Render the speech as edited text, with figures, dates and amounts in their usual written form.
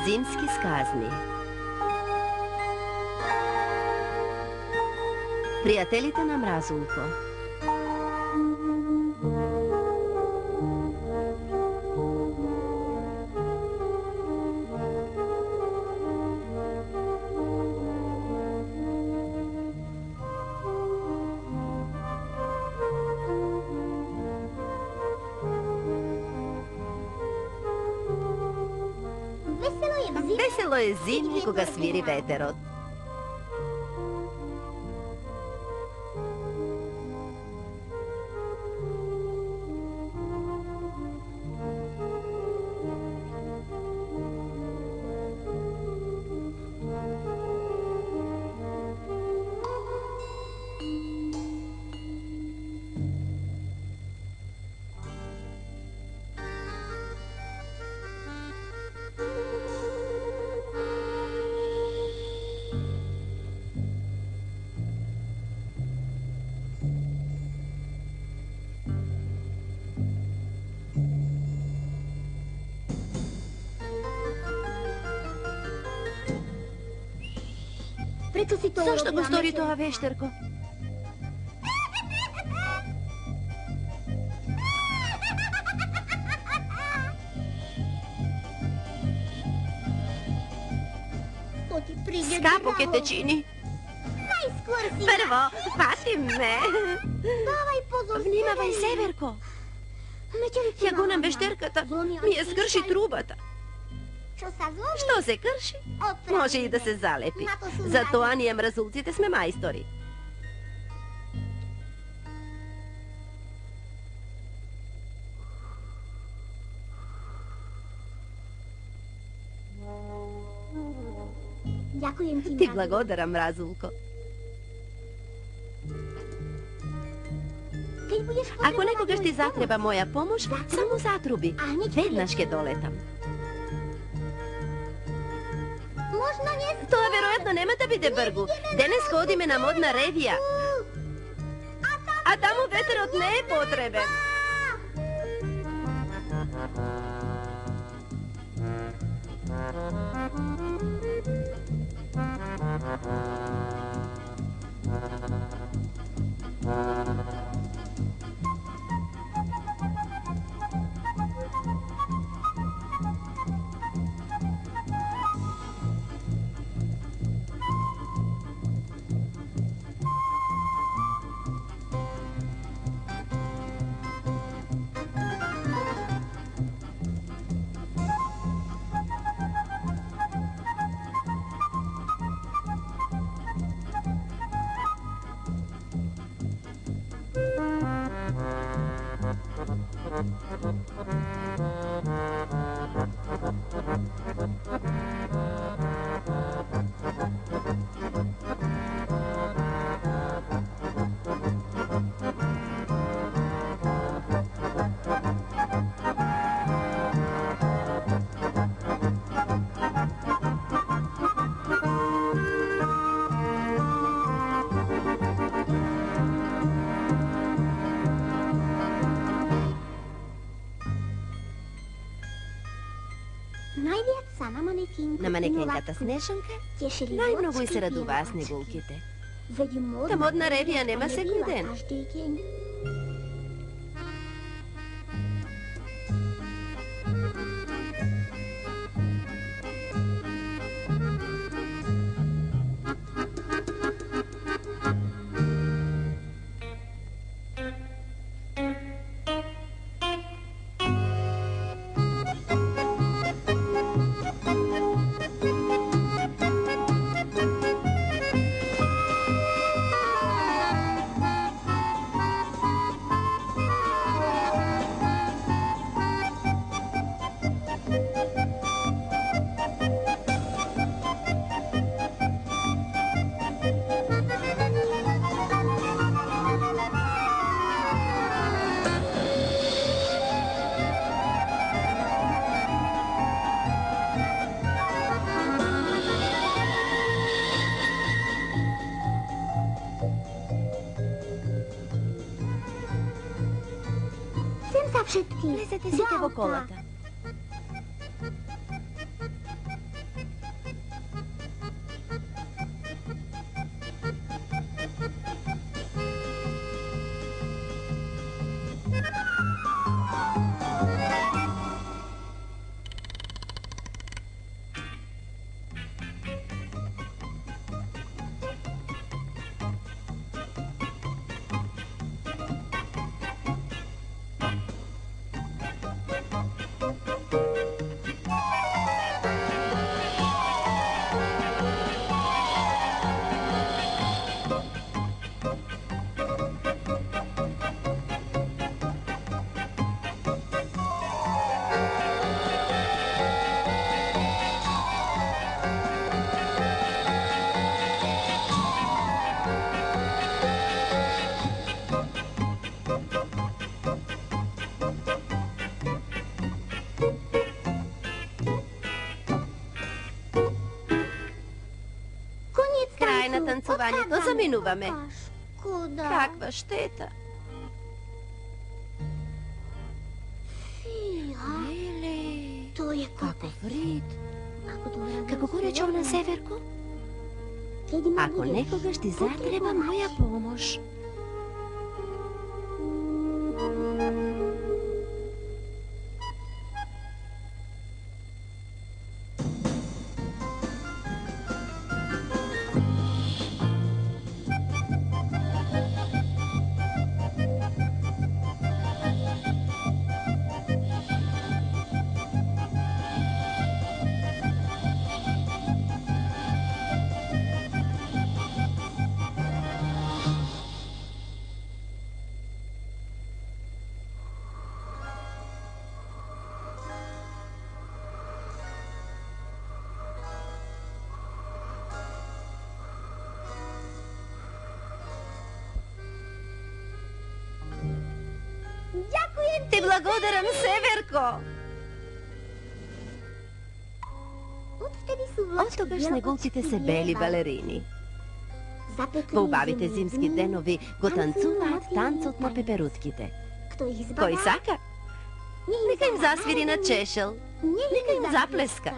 Zimski skazni. Prijateljite nam, Razulko. Veselo je zimi koga sviri veterot. Zašto go stori toa vešterko? Skapo che te čini? Prvo, hvati me. Vnimavaj, Severko. Ja gunam vešterkata, mi je skrši trubata. Što se krši, može i da se zalepi. Zato Anijem Razulcite sme majstori. Ti blagodaram, Razulko. Ako nekogaš ti zatreba moja pomoć, samo zatrubi. Vednaške doletam. To verovatno nema da bide brgu. Danes hodi me na modna revija. A tamo veterot ne je potreben. Na manekenkata Snešonka najmnogo se radува снегулките. Та модна ревија нема секој ден. Влезете сите во колата. Kraj na tancovanju, to zaminuvame. Kakva šteta. Lili, kako vrit. Kako goreće na severku? Ako nekoga ti zatreba moja pomoć. Ti blagodaram, Severko! Od тогашне гулците се бели балерини. Во убавите зимски денови го танцуваат танцот на пеперутките. Кој сака? Нека им засвири на чешел. Нека им заплеска.